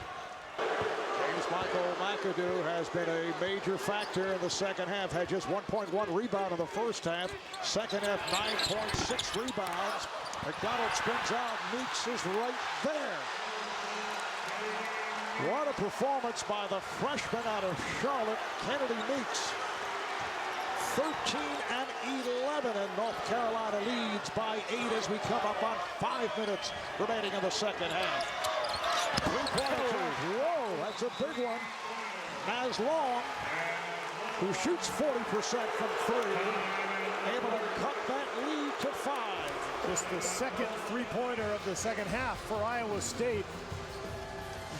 Speaker 1: James Michael McAdoo has been a major factor in the second half. Had just 1.1 rebound in the first half. Second half, 9.6 rebounds. McDonald spins out. Meeks is right there. What a performance by the freshman out of Charlotte, Kennedy Meeks. 13-11, and North Carolina leads by 8 as we come up on 5 minutes remaining in the second half. Whoa, that's a big one. Naz Long, who shoots 40% from 3, able to cut that lead to 5.
Speaker 2: Just the second three-pointer of the second half for Iowa State.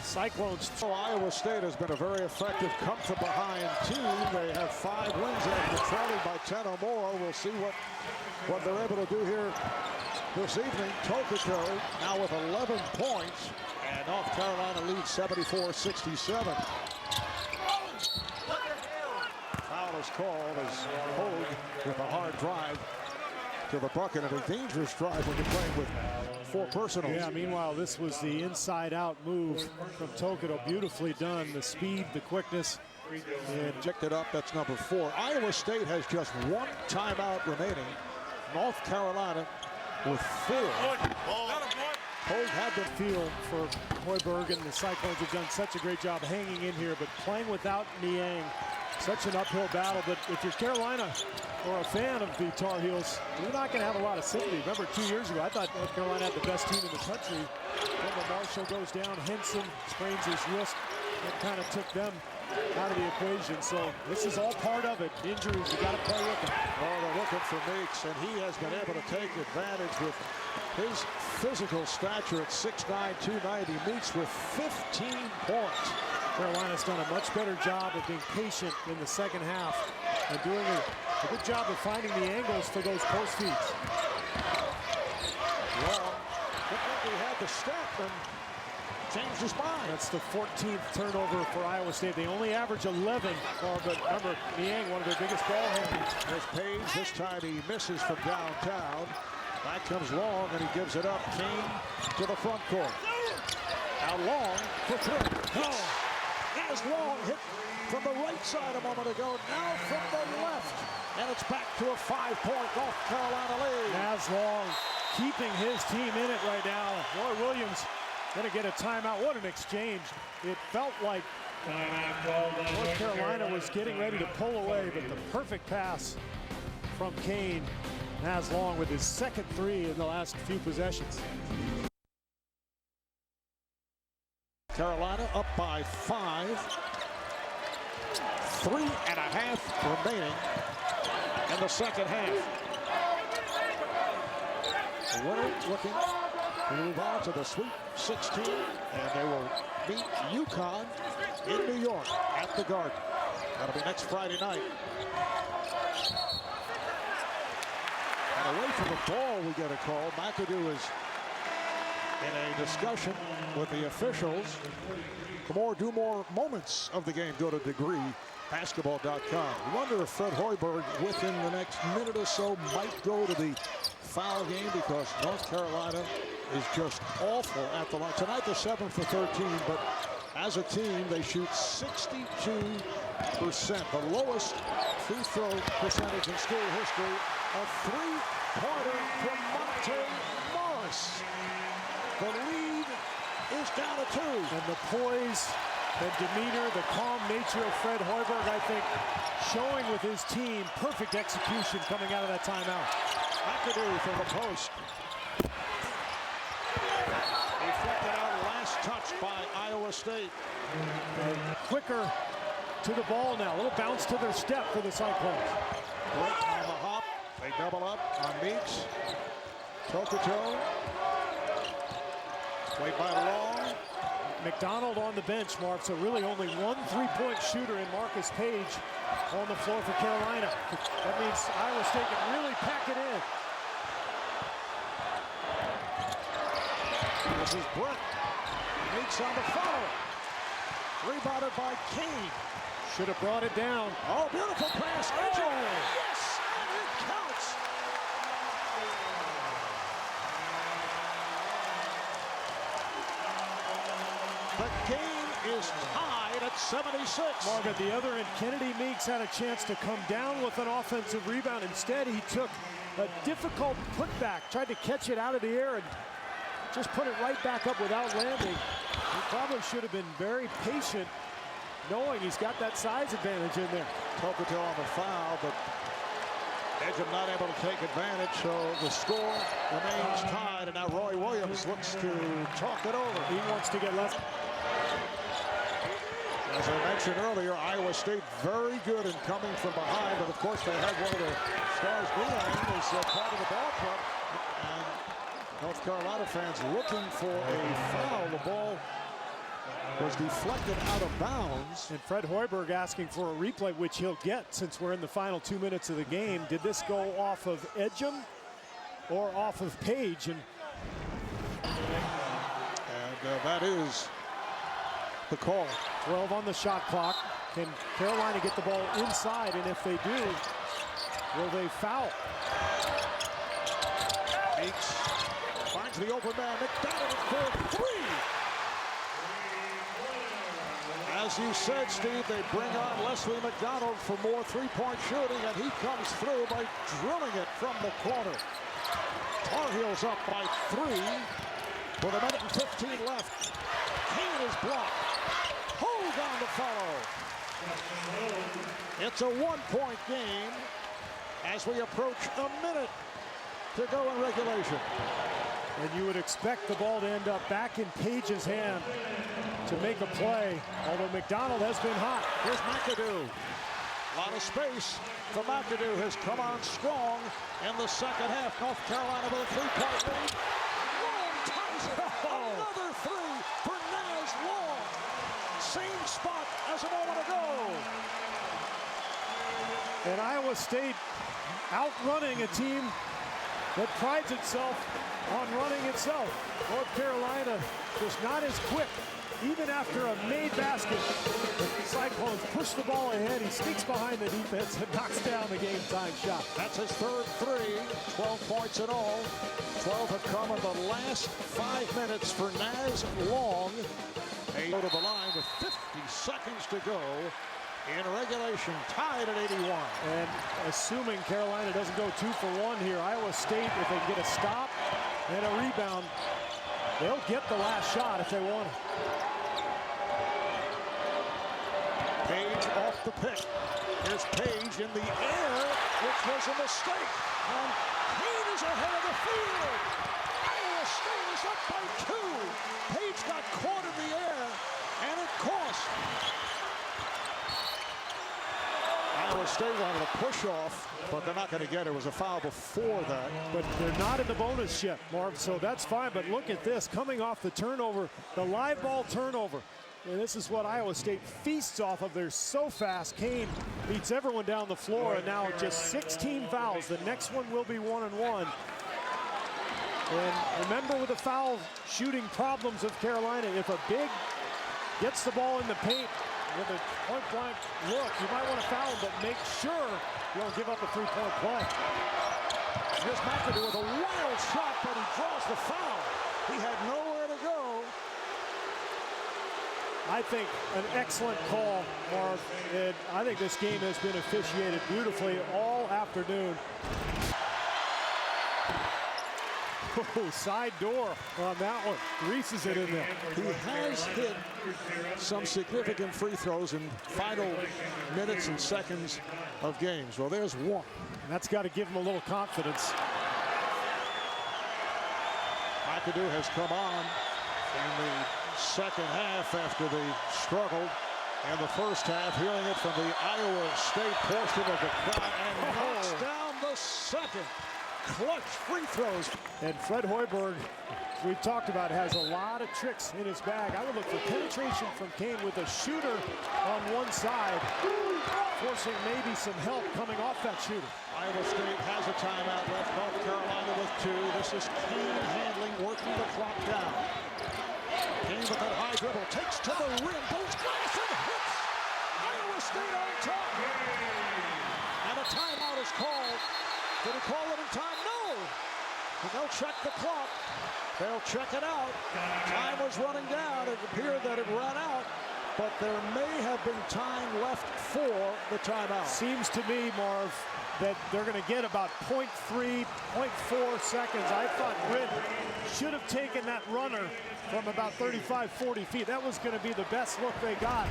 Speaker 2: Cyclones.
Speaker 1: Iowa State has been a very effective come-from-behind team. They have 5 wins after trailing by 10 or more. We'll see what they're able to do here this evening. Tokoto now with 11 points, and North Carolina leads 74-67. Foul is called as Hogue with a hard drive to the bucket, and a dangerous drive when you're playing with 4 personals.
Speaker 2: Yeah, meanwhile, this was the inside-out move from Tokoto. Beautifully done. The speed, the quickness.
Speaker 1: And checked it up. That's number 4. Iowa State has just 1 timeout remaining. North Carolina with 4.
Speaker 2: Hogue had the feel for Hoiberg, and the Cyclones have done such a great job hanging in here, but playing without Niang, such an uphill battle. But if you're Carolina or a fan of the Tar Heels, you're not going to have a lot of sympathy. Remember 2 years ago, I thought North Carolina had the best team in the country. When Marshall goes down, Henson sprains his wrist. That kind of took them out of the equation. So this is all part of it. Injuries, you got to play with them.
Speaker 1: Oh, they're looking for Meeks, and he has been able to take advantage with his physical stature at 6'9", 290. Meeks with 15 points.
Speaker 2: Carolina's done a much better job of being patient in the second half and doing a good job of finding the angles for those post feeds.
Speaker 1: Long, looked like he had the step and changed his mind.
Speaker 2: That's the 14th turnover for Iowa State. They only average 11, but remember, Niang, one of their biggest ball handlers.
Speaker 1: There's Paige. This time he misses from downtown. Back comes Long, and he gives it up. Kane to the front court. Now Long for 3. Oh. As Long hit from the right side a moment ago, now from the left. And it's back to a 5-point North Carolina lead.
Speaker 2: Naz Long keeping his team in it right now. Roy Williams going to get a timeout. What an exchange. It felt like North Carolina was getting ready to pull away, but the perfect pass from Kane. Naz Long with his second three in the last few possessions.
Speaker 1: Carolina up by 5. 3.5 remaining in the second half. The winner looking to move on to the Sweet 16, and they will meet UConn in New York at the Garden. That'll be next Friday night. And away from the ball, we get a call. McAdoo is in a discussion with the officials. For more do more moments of the game, go to degreebasketball.com. I wonder if Fred Hoiberg, within the next minute or so, might go to the foul game, because North Carolina is just awful at the line. Tonight they're 7 for 13, but as a team they shoot 62%, the lowest free throw percentage in school history. A three-pointer from Monte Morris. The lead is down to 2.
Speaker 2: And the poise, the demeanor, the calm nature of Fred Hoiberg, I think, showing with his team. Perfect execution coming out of that timeout.
Speaker 1: McAdoo from the post. Deflected out, last touch by Iowa State.
Speaker 2: And quicker to the ball now. A little bounce to their step for the Cyclones.
Speaker 1: Quick on the hop. They double up on Meeks. Tokoto. Played by Long.
Speaker 2: McDonald on the bench, Marv, so really only one three-point shooter in Marcus Paige on the floor for Carolina. That means Iowa State can really pack it in.
Speaker 1: This is Brett. Meeks on the follow. Rebounded by Kane.
Speaker 2: Should have brought it down.
Speaker 1: Oh, beautiful pass. Ejim. Yes, and it counts. The game is tied at 76.
Speaker 2: Marv, at the other end, Kennedy Meeks had a chance to come down with an offensive rebound. Instead, he took a difficult putback, tried to catch it out of the air, and just put it right back up without landing. He probably should have been very patient, knowing he's got that size advantage in there.
Speaker 1: Tokoto on the foul, but Ejim not able to take advantage, so the score remains tied, and now Roy Williams looks to talk it over.
Speaker 2: He wants to get left.
Speaker 1: As I mentioned earlier, Iowa State very good in coming from behind, but of course they had one of the stars. Niang is part of the ball club, and North Carolina fans looking for a foul. The ball was deflected out of bounds.
Speaker 2: And Fred Hoiberg asking for a replay, which he'll get since we're in the final 2 minutes of the game. Did this go off of Ejim or off of Paige? And
Speaker 1: that is the call.
Speaker 2: 12 on the shot clock. Can Carolina get the ball inside? And if they do, will they foul?
Speaker 1: Meeks finds the open man. McDonald for 3. As you said, Steve, they bring on Leslie McDonald for more three-point shooting, and he comes through by drilling it from the corner. Tar Heels up by 3 with a minute and 15 left. Kane is blocked. Hogue on the follow. It's a one-point game as we approach a minute to go in regulation.
Speaker 2: And you would expect the ball to end up back in Paige's hand to make a play, although McDonald has been hot.
Speaker 1: Here's McAdoo. A lot of space for McAdoo, has come on strong in the second half. North Carolina with a three-point lead. Long ties it. Another 3 for Naz Long. Same spot as a moment ago.
Speaker 2: And Iowa State outrunning a team that prides itself on running itself. North Carolina just not as quick. Even after a made basket, the Cyclones push the ball ahead. He sneaks behind the defense and knocks down the game-time shot.
Speaker 1: That's his third 3, 12 points in all. 12 have come in the last 5 minutes for Naz Long. They go to the line with 50 seconds to go in regulation, tied at 81.
Speaker 2: And assuming Carolina doesn't go 2 for 1 here, Iowa State, if they can get a stop and a rebound, they'll get the last shot if they want it.
Speaker 1: the pick. Here's Paige in the air, which was a mistake. And Kane is ahead of the field. Iowa State is up by 2. Paige got caught in the air, and it cost. Iowa State wanted a push off, but they're not going to get it. It was a foul before that.
Speaker 2: But they're not in the bonus yet, Marv, so that's fine. But look at this, coming off the turnover, the live ball turnover. And this is what Iowa State feasts off of. They're so fast. Kane beats everyone down the floor, and now just 16 fouls. The next one will be 1-and-1. And remember, with the foul shooting problems of Carolina, if a big gets the ball in the paint with a point-blank look, you might want to foul him, but make sure you don't give up a three-point play.
Speaker 1: Here's McAdoo with a wild shot, but he draws the foul. He had nowhere to go.
Speaker 2: I think an excellent call, Marv. And I think this game has been officiated beautifully all afternoon. Oh, side door on that one. Greases it in there.
Speaker 1: He has hit some significant free throws in final minutes and seconds of games. Well, there's one.
Speaker 2: And that's got to give him a little confidence.
Speaker 1: McAdoo has come on in the second half after they struggled in the first half, hearing it from the Iowa State portion of the crowd, and knocks down the second. Clutch free throws.
Speaker 2: And Fred Hoiberg, we've talked about, has a lot of tricks in his bag. I would look for penetration from Kane with a shooter on one side, forcing maybe some help coming off that shooter.
Speaker 1: Iowa State has a timeout left. North Carolina with 2. This is Kane handling, working the clock down. Kane with that high dribble, takes to the rim, goes glass and hits. Iowa State on top. And a timeout is called. Did he call it in time? No. They'll check the clock. They'll check it out. Time was running down. It appeared that it ran out, but there may have been time left for the timeout.
Speaker 2: Seems to me, Marv, that they're going to get about 0.3, 0.4 seconds. I thought Grid should have taken that runner from about 35, 40 feet. That was going to be the best look they got.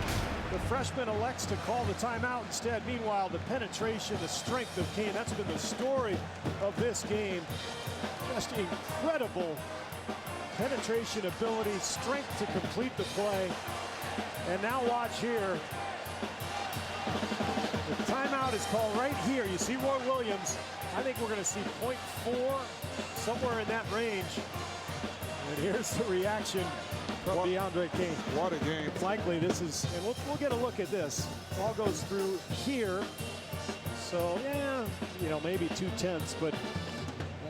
Speaker 2: The freshman elects to call the timeout instead. Meanwhile, the penetration, the strength of Kane, that's been the story of this game. Just incredible penetration ability, strength to complete the play. And now watch here. The timeout is called right here. You see Roy Williams. I think we're going to see 0.4, somewhere in that range. And here's the reaction from DeAndre Kane.
Speaker 1: What a game.
Speaker 2: Likely this is, and we'll get a look at this. Ball goes through here. So, yeah, you know, maybe 2/10, but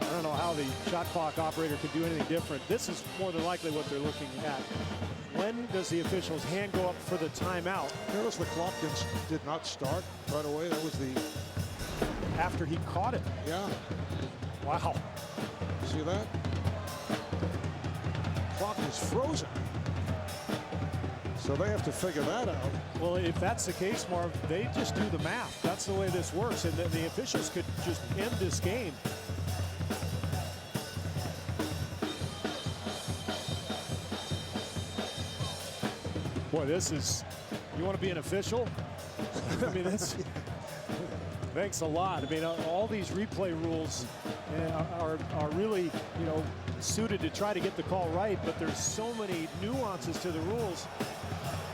Speaker 2: I don't know how the shot clock operator could do anything different. This is more than likely what they're looking at. When does the official's hand go up for the timeout?
Speaker 1: Notice the clock did not start right away. That was the...
Speaker 2: After he caught it.
Speaker 1: Yeah.
Speaker 2: Wow.
Speaker 1: See that? Clock is frozen. So they have to figure that out.
Speaker 2: Well, if that's the case, Marv, they just do the math. That's the way this works. And the officials could just end this game. Boy, this is, you want to be an official? I mean, that's, thanks a lot. I mean, all these replay rules are really, you know, suited to try to get the call right, but there's so many nuances to the rules.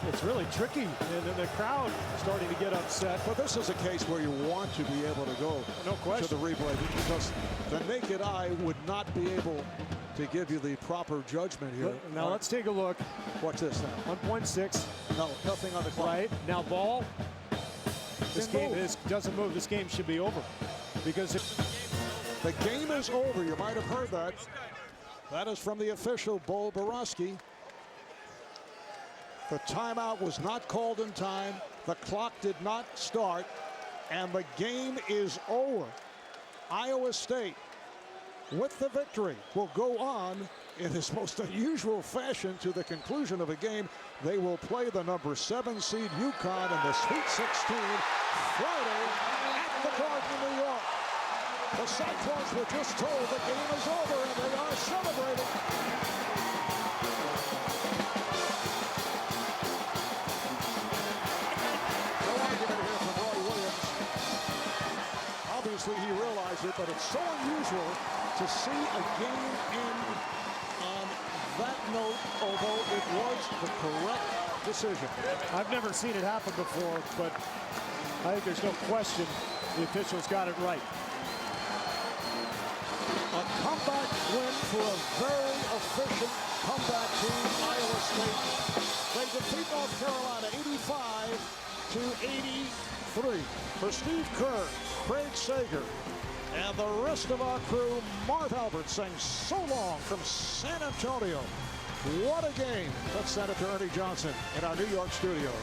Speaker 2: It's really tricky, and the crowd starting to get upset.
Speaker 1: But this is a case where you want to be able to go to the replay, because the naked eye would not be able to give you the proper judgment here.
Speaker 2: Now let's take a look.
Speaker 1: Watch this now.
Speaker 2: 1.6.
Speaker 1: No, nothing on the clock.
Speaker 2: Right, now ball. This game doesn't move. This game should be over. Because
Speaker 1: the game is over. You might have heard that. That is from the official, Bo Borowski. The timeout was not called in time. The clock did not start. And the game is over. Iowa State, with the victory, will go on in this most unusual fashion to the conclusion of a game. They will play the number 7 seed UConn in the Sweet 16 Friday at the Garden in New York. The Cyclones were just told the game is over, and they are celebrating. No argument here. Obviously, he realized it, but it's so unusual to see a game end on that note, although it was the correct decision.
Speaker 2: I've never seen it happen before, but I think there's no question the officials got it right.
Speaker 1: A comeback win for a very efficient comeback team, Iowa State. They defeat North Carolina 85-83. For Steve Kerr, Craig Sager, and the rest of our crew, Marv Albert saying so long from San Antonio. What a game. That's Senator Ernie Johnson in our New York studios.